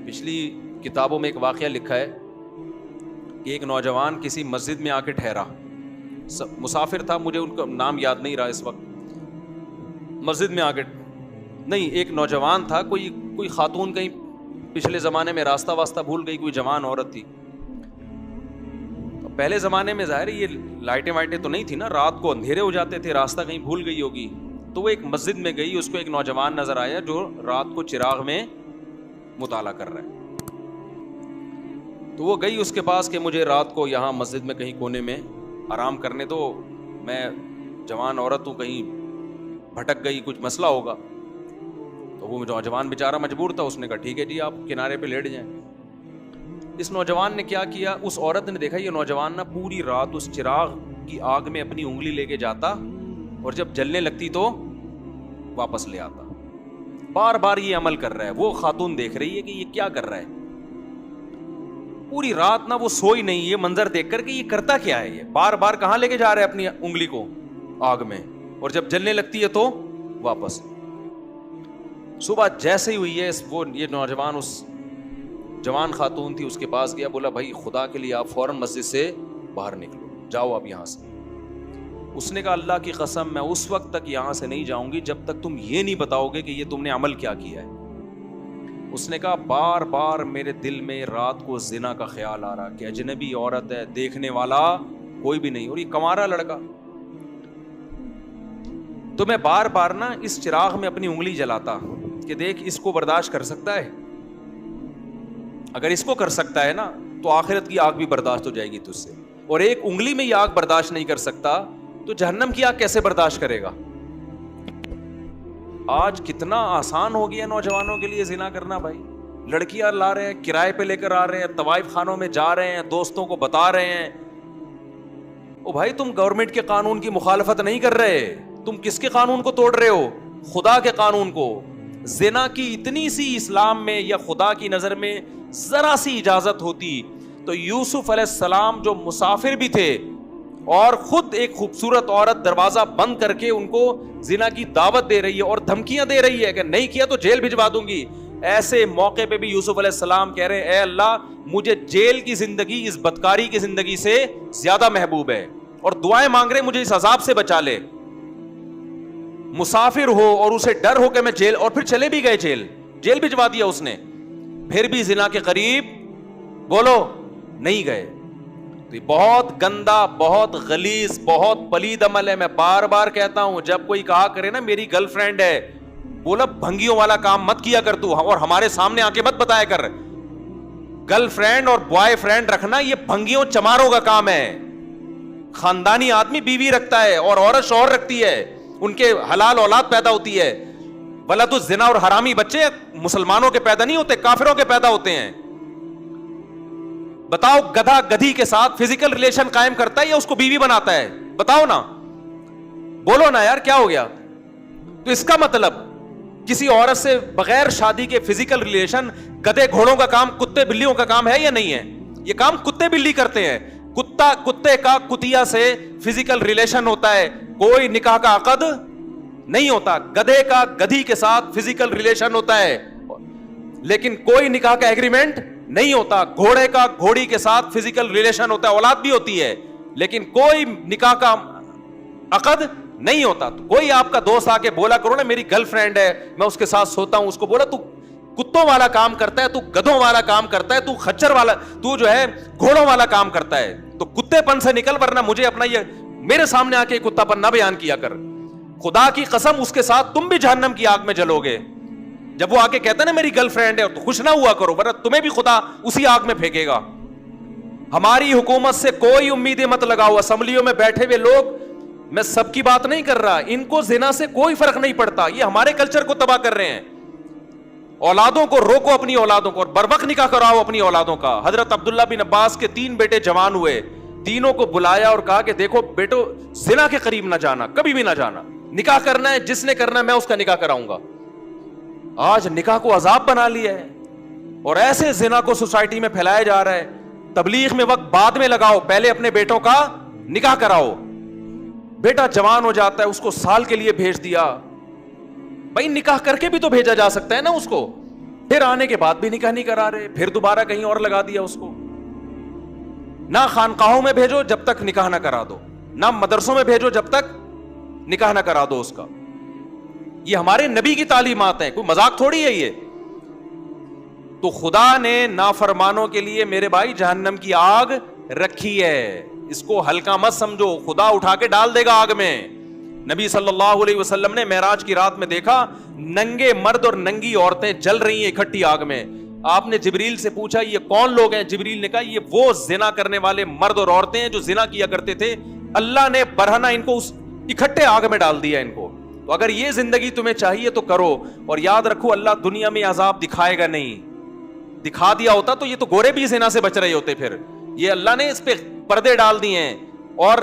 پچھلی کتابوں میں ایک واقعہ لکھا ہے کہ ایک نوجوان کسی مسجد میں آ کے ٹھہرا, مسافر تھا, مجھے ان کا نام یاد نہیں رہا اس وقت. مسجد میں آ کے نہیں, ایک نوجوان تھا, کوئی خاتون کہیں پچھلے زمانے میں راستہ واسطہ بھول گئی, کوئی جوان عورت تھی. پہلے زمانے میں ظاہر یہ لائٹیں وائٹیں تو نہیں تھی نا, رات کو اندھیرے ہو جاتے تھے, راستہ کہیں بھول گئی ہوگی. تو وہ ایک مسجد میں گئی, اس کو ایک نوجوان نظر آیا جو رات کو چراغ میں مطالعہ کر رہا ہے. تو وہ گئی اس کے پاس کہ مجھے رات کو یہاں مسجد میں کہیں کونے میں آرام کرنے دو, میں جوان عورت ہوں, کہیں بھٹک گئی, کچھ مسئلہ ہوگا. تو وہ نوجوان بیچارہ مجبور تھا, اس نے کہا ٹھیک ہے جی آپ کنارے پہ لیٹ جائیں. اس نوجوان نے کیا کیا, اس عورت نے دیکھا یہ نوجوان نا پوری رات اس چراغ کی آگ میں اپنی انگلی لے کے جاتا اور جب جلنے لگتی تو واپس لے آتا. بار بار یہ عمل کر رہا ہے. وہ خاتون دیکھ رہی ہے کہ یہ کیا کر رہا ہے, پوری رات نہ وہ سوئی نہیں, یہ منظر دیکھ کر کہ یہ کرتا کیا ہے, یہ بار بار کہاں لے کے جا رہا ہے اپنی انگلی کو آگ میں, اور جب جلنے لگتی ہے تو واپس. صبح جیسے ہی ہوئی ہے یہ نوجوان اس جوان خاتون تھی اس کے پاس گیا, بولا بھائی خدا کے لیے آپ فوراً مسجد سے باہر نکلو, جاؤ آپ یہاں سے. اس نے کہا اللہ کی قسم میں اس وقت تک یہاں سے نہیں جاؤں گی جب تک تم یہ نہیں بتاؤ گے کہ یہ تم نے عمل کیا کیا ہے. اس نے کہا بار بار میرے دل میں رات کو زنا کا خیال آ رہا کہ اجنبی عورت ہے, دیکھنے والا کوئی بھی نہیں, اور یہ کنوارا لڑکا. تو میں بار بار نا اس چراغ میں اپنی انگلی جلاتا کہ دیکھ اس کو برداشت کر سکتا ہے, اگر اس کو کر سکتا ہے نا تو آخرت کی آگ بھی برداشت ہو جائے گی تجھ سے, اور ایک انگلی میں یہ آگ برداشت نہیں کر سکتا تو جہنم کی آگ کیسے برداشت کرے گا. آج کتنا آسان ہو گیا نوجوانوں کے لیے زنا کرنا بھائی. لڑکیاں لا رہے ہیں, کرائے پہ لے کر آ رہے ہیں, طوائف خانوں میں جا رہے ہیں, دوستوں کو بتا رہے ہیں. او بھائی تم گورنمنٹ کے قانون کی مخالفت نہیں کر رہے, تم کس کے قانون کو توڑ رہے ہو, خدا کے قانون کو. زنا کی اتنی سی اسلام میں یا خدا کی نظر میں ذرا سی اجازت ہوتی تو یوسف علیہ السلام جو مسافر بھی تھے اور خود ایک خوبصورت عورت دروازہ بند کر کے ان کو زنا کی دعوت دے رہی ہے اور دھمکیاں دے رہی ہے کہ نہیں کیا تو جیل بھجوا دوں گی, ایسے موقع پہ بھی یوسف علیہ السلام کہہ رہے ہیں اے اللہ مجھے جیل کی زندگی اس بدکاری کی زندگی سے زیادہ محبوب ہے, اور دعائیں مانگ رہے مجھے اس عذاب سے بچا لے. مسافر ہو اور اسے ڈر ہو کہ میں جیل, اور پھر چلے بھی گئے جیل بھجوا دیا اس نے, پھر بھی زنا کے قریب بولو نہیں گئے. تو یہ بہت گندا, بہت غلیظ, بہت پلید عمل ہے. میں بار بار کہتا ہوں جب کوئی کہا کرے نا میری گرل فرینڈ ہے, بولا بھنگیوں والا کام مت کیا کر تو, اور ہمارے سامنے آ کے مت بتایا کر. گرل فرینڈ اور بوائے فرینڈ رکھنا یہ بھنگیوں چماروں کا کام ہے. خاندانی آدمی بیوی رکھتا ہے اور عورت شوہر رکھتی ہے, ان کے حلال اولاد پیدا ہوتی ہے. ولد الزنا اور حرامی بچے مسلمانوں کے پیدا نہیں ہوتے, کافروں کے پیدا ہوتے ہیں. بتاؤ گدھا گدھی کے ساتھ فزیکل ریلیشن قائم کرتا ہے یا اس کو بیوی بناتا ہے؟ بتاؤ نا, بولو نا یار کیا ہو گیا. تو اس کا مطلب کسی عورت سے بغیر شادی کے فزیکل ریلیشن گدھے گھوڑوں کا کام, کتے بلیوں کا کام ہے یا نہیں ہے؟ یہ کام کتے بلی کرتے ہیں. کتے کا کتیا سے فزیکل ریلیشن ہوتا ہے, کوئی نکاح کا عقد نہیں ہوتا. گدھے کا گدھی کے ساتھ فزیکل ریلیشن ہوتا ہے لیکن کوئی نکاح کا ایگریمنٹ نہیں ہوتا. گھوڑے کا گھوڑی کے ساتھ فزیکل ریلیشن ہوتا ہے, اولاد بھی ہوتی ہے, لیکن کوئی نکاح کا عقد نہیں ہوتا. تو کوئی آپ کا دوست آ کے بولا کرو نا میری گرل فرینڈ ہے, میں اس کے ساتھ سوتا ہوں, اس کو بولا تو کتوں والا کام کرتا ہے, تو گدھوں والا کام کرتا ہے, تو خچر والا, تو جو ہے گھوڑوں والا کام کرتا ہے, تو کتے پن سے نکل, ورنہ مجھے اپنا یہ میرے سامنے آ کے کتا پن نہ بیان کیا کر. خدا کی قسم اس کے ساتھ تم بھی جہنم کی آگ میں جلو گے. جب وہ آ کے کہتا ہے نا میری گرل فرینڈ ہے تو خوش نہ ہوا کرو, ورنہ تمہیں بھی خدا اسی آگ میں پھینکے گا. ہماری حکومت سے کوئی امیدیں مت لگاؤ. اسمبلیوں میں بیٹھے ہوئے لوگ, میں سب کی بات نہیں کر رہا, ان کو زنا سے کوئی فرق نہیں پڑتا, یہ ہمارے کلچر کو تباہ کر رہے ہیں. اولادوں کو روکو, اپنی اولادوں کو, اور بروقت نکاح کراؤ اپنی اولادوں کا. حضرت عبداللہ بن عباس کے 3 بیٹے جوان ہوئے, تینوں کو بلایا اور کہا کہ دیکھو بیٹو زنا کے قریب نہ جانا, کبھی بھی نہ جانا. نکاح کرنا ہے, جس نے کرنا ہے میں اس کا نکاح کراؤں گا. آج نکاح کو عذاب بنا لیا ہے اور ایسے زنا کو سوسائٹی میں پھیلایا جا رہا ہے. تبلیغ میں وقت بعد میں لگاؤ, پہلے اپنے بیٹوں کا نکاح کراؤ. بیٹا جوان ہو جاتا ہے, اس کو سال کے لیے بھیج دیا, بھائی نکاح کر کے بھی تو بھیجا جا سکتا ہے نا اس کو. پھر آنے کے بعد بھی نکاح نہیں کرا رہے, پھر دوبارہ کہیں اور لگا دیا اس کو. نہ خانقاہوں میں بھیجو جب تک نکاح نہ کرا دو, نہ مدرسوں میں بھیجو جب تک نکاح نہ کرا دو اس کا. یہ ہمارے نبی کی تعلیمات ہیں, کوئی مذاق تھوڑی ہے یہ. تو خدا نے نافرمانوں کے لیے میرے بھائی جہنم کی آگ رکھی ہے, اس کو ہلکا مت سمجھو, خدا اٹھا کے ڈال دے گا آگ میں. نبی صلی اللہ علیہ وسلم نے معراج کی رات میں دیکھا ننگے مرد اور ننگی عورتیں جل رہی ہیں اکٹھی آگ میں. آپ نے جبریل سے پوچھا یہ کون لوگ ہیں؟ جبریل نے کہا یہ وہ زنا کرنے والے مرد اور عورتیں ہیں جو زنا کیا کرتے تھے, اللہ نے برہنہ ان کو اکٹھے آگ میں ڈال دیا ان کو. تو اگر یہ زندگی تمہیں چاہیے تو کرو, اور یاد رکھو اللہ دنیا میں عذاب دکھائے گا نہیں. دکھا دیا ہوتا تو یہ تو گورے بھی زنا سے بچ رہے ہوتے. پھر یہ اللہ نے اس پہ پردے ڈال دیے ہیں, اور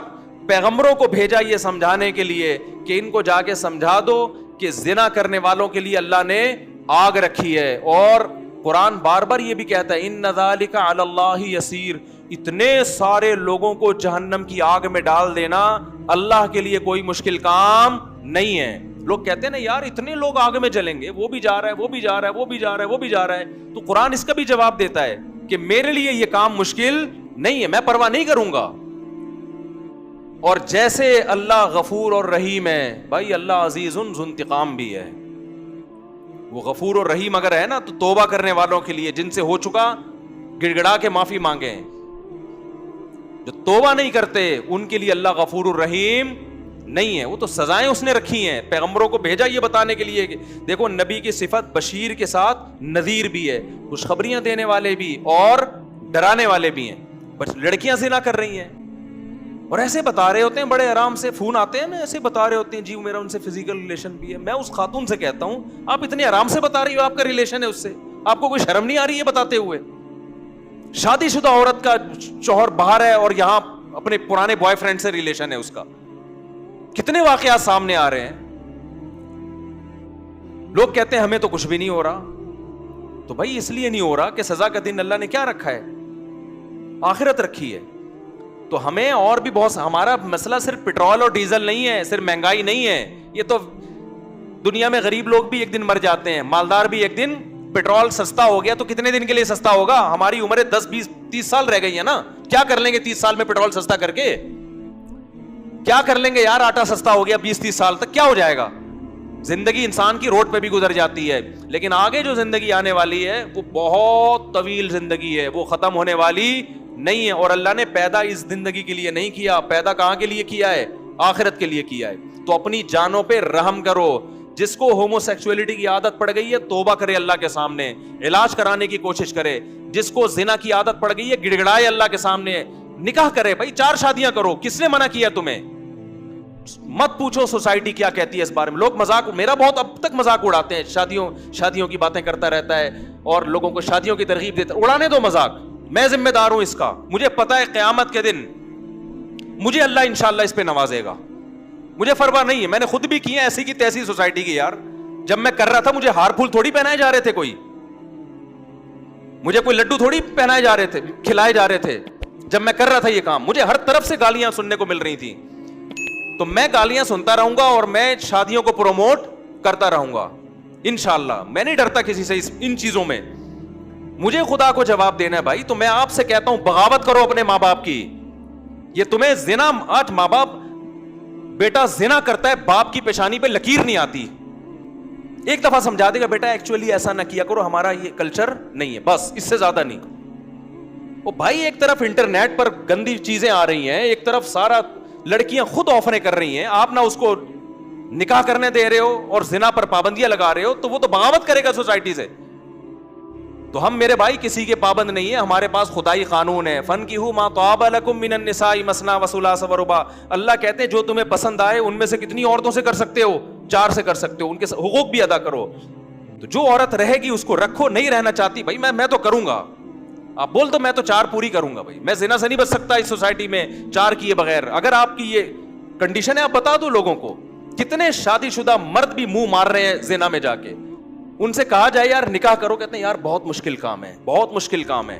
پیغمبروں کو بھیجا یہ سمجھانے کے لیے کہ ان کو جا کے سمجھا دو کہ زنا کرنے والوں کے لیے اللہ نے آگ رکھی ہے. اور قرآن بار بار یہ بھی کہتا ہے ان ذالک علی اللہ یسیر, اتنے سارے لوگوں کو جہنم کی آگ میں ڈال دینا اللہ کے لیے کوئی مشکل کام نہیں ہے. لوگ کہتے ہیں نا یار اتنے لوگ آگ میں جلیں گے, وہ بھی جا رہا ہے, وہ بھی جا رہا ہے, وہ بھی جا رہا ہے, وہ بھی جا رہا ہے. تو قرآن اس کا بھی جواب دیتا ہے کہ میرے لیے یہ کام مشکل نہیں ہے, میں پرواہ نہیں کروں گا. اور جیسے اللہ غفور اور رحیم ہے, بھائی اللہ عزیز ذو انتقام بھی ہے. وہ غفور اور رحیم اگر ہے نا تو توبہ کرنے والوں کے لیے, جن سے ہو چکا گڑ گڑا کے معافی مانگے. جو توبہ نہیں کرتے ان کے لیے اللہ غفور الرحیم نہیں ہے. وہ تو سزائیں اس نے رکھی ہیں, پیغمبروں کو بھیجا یہ بتانے کے لیے کہ دیکھو نبی کی صفت بشیر کے ساتھ نذیر بھی ہے, خوشخبریاں دینے والے بھی اور ڈرانے والے بھی ہیں. بس لڑکیاں زنا کر رہی ہیں اور ایسے بتا رہے ہوتے ہیں, بڑے آرام سے فون آتے ہیں نا, ایسے بتا رہے ہوتے ہیں جی میرا ان سے فزیکل ریلیشن بھی ہے. میں اس خاتون سے کہتا ہوں آپ اتنے آرام سے بتا رہی ہو آپ کا ریلیشن ہے اس سے, آپ کو کوئی شرم نہیں آ رہی ہے بتاتے ہوئے؟ شادی شدہ عورت کا شوہر باہر ہے اور یہاں اپنے پرانے بوائے فرینڈ سے ریلیشن ہے اس کا. کتنے واقعات سامنے آ رہے ہیں. لوگ کہتے ہیں ہمیں تو کچھ بھی نہیں ہو رہا. تو بھائی اس لیے نہیں ہو رہا کہ سزا کا دن اللہ نے کیا رکھا ہے؟ آخرت رکھی ہے. تو ہمیں اور بھی بہت, ہمارا مسئلہ صرف پیٹرول اور ڈیزل نہیں ہے, صرف مہنگائی نہیں ہے. یہ تو دنیا میں غریب لوگ بھی ایک دن مر جاتے ہیں, مالدار بھی ایک دن. پیٹرول سستا ہو گیا تو کتنے دن کے لیے سستا ہوگا؟ ہماری عمریں 10 20 30 سال رہ گئی ہیں نا, کیا کر لیں گے 30 سال میں پیٹرول سستا کر کے؟ کیا کر لیں گے یار؟ آٹا سستا ہو گیا 20 30 سال تک کیا ہو جائے گا؟ زندگی انسان کی روڈ پہ بھی گزر جاتی ہے, لیکن آگے جو زندگی آنے والی ہے وہ بہت طویل زندگی ہے, وہ ختم ہونے والی نہیں ہے. اور اللہ نے پیدا اس زندگی کے لیے نہیں کیا, پیدا کہاں کے لیے کیا ہے؟ آخرت کے لیے کیا ہے. تو اپنی جانوں پہ رحم کرو. جس کو ہومو سیکسولیٹی کی عادت پڑ گئی ہے توبہ کرے اللہ کے سامنے, علاج کرانے کی کوشش کرے. جس کو زنا کی عادت پڑ گئی ہے گڑ گڑائے اللہ کے سامنے, نکاح کرے. بھائی 4 شادیاں کرو, کس نے منع کیا تمہیں؟ مت پوچھو سوسائٹی کیا کہتی ہے اس بارے میں. لوگ مذاق, میرا بہت اب تک مذاق اڑاتے ہیں, شادیوں کی باتیں کرتا رہتا ہے اور لوگوں کو شادیوں کی ترغیب دیتا. اڑانے دو مذاق, میں ذمہ دار ہوں اس کا. مجھے پتا ہے قیامت کے دن مجھے اللہ انشاءاللہ اس پہ نوازے گا. مجھے پرواہ نہیں ہے, میں نے خود بھی کی ہے ایسی کی تیسی سوسائٹی کی. یار جب میں کر رہا تھا مجھے ہار پھول تھوڑی پہنائے جا رہے تھے, مجھے کوئی لڈو تھوڑی پہنائے جا رہے تھے, کھلائے جا رہے تھے. جب میں کر رہا تھا یہ کام مجھے ہر طرف سے گالیاں سننے کو مل رہی تھی. تو میں گالیاں سنتا رہوں گا اور میں شادیوں کو پروموٹ کرتا رہوں گا انشاءاللہ. میں نہیں ڈرتا کسی سے ان چیزوں میں. مجھے خدا کو جواب دینا ہے بھائی. تو میں آپ سے کہتا ہوں بغاوت کرو اپنے ماں باپ کی. یہ تمہیں زنا, آج ماں باپ, بیٹا زنا کرتا ہے باپ کی پیشانی پہ لکیر نہیں آتی, ایک دفعہ سمجھا دے گا بیٹا ایکچولی ایسا نہ کیا کرو, ہمارا یہ کلچر نہیں ہے, بس اس سے زیادہ نہیں. وہ بھائی ایک طرف انٹرنیٹ پر گندی چیزیں آ رہی ہیں, ایک طرف سارا لڑکیاں خود آفریں کر رہی ہیں, آپ نہ اس کو نکاح کرنے دے رہے ہو اور زنا پر پابندیاں لگا رہے ہو, تو وہ تو بغاوت کرے گا سوسائٹی سے. تو ہم میرے بھائی کسی کے پابند نہیں ہے, ہمارے پاس خدائی قانون ہے. فَانْكِحُوا مَا طَابَ لَكُم مِّنَ النِّسَاءِ مَثْنَىٰ وَثُلَاثَ وَرُبَاعَ. اللہ کہتے ہیں جو تمہیں پسند آئے ان میں سے کتنی عورتوں سے کر سکتے ہو؟ 4 سے کر سکتے ہو, ان کے حقوق بھی ادا کرو. تو جو عورت رہے گی اس کو رکھو, نہیں رہنا چاہتی بھائی میں تو کروں گا, آپ بول دو میں تو 4 پوری کروں گا. بھائی میں زنا سے نہیں بچ سکتا اس سوسائٹی میں 4 کیے بغیر. اگر آپ کی یہ کنڈیشن ہے آپ بتا دو لوگوں کو. کتنے شادی شدہ مرد بھی منہ مار رہے ہیں زنا میں جا کے, ان سے کہا جائے یار نکاح کرو, کہتے ہیں یار بہت مشکل کام ہے, بہت مشکل کام ہے.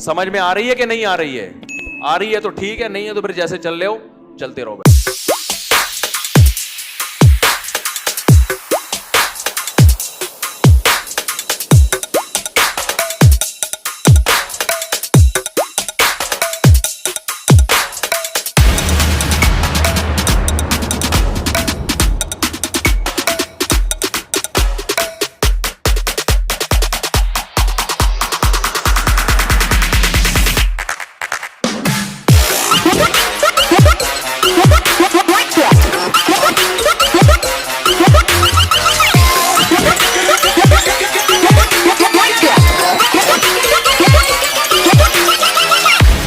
سمجھ میں آ رہی ہے کہ نہیں آ رہی ہے؟ آ رہی ہے تو ٹھیک ہے, نہیں ہے تو پھر جیسے چل رہے ہو چلتے رہو.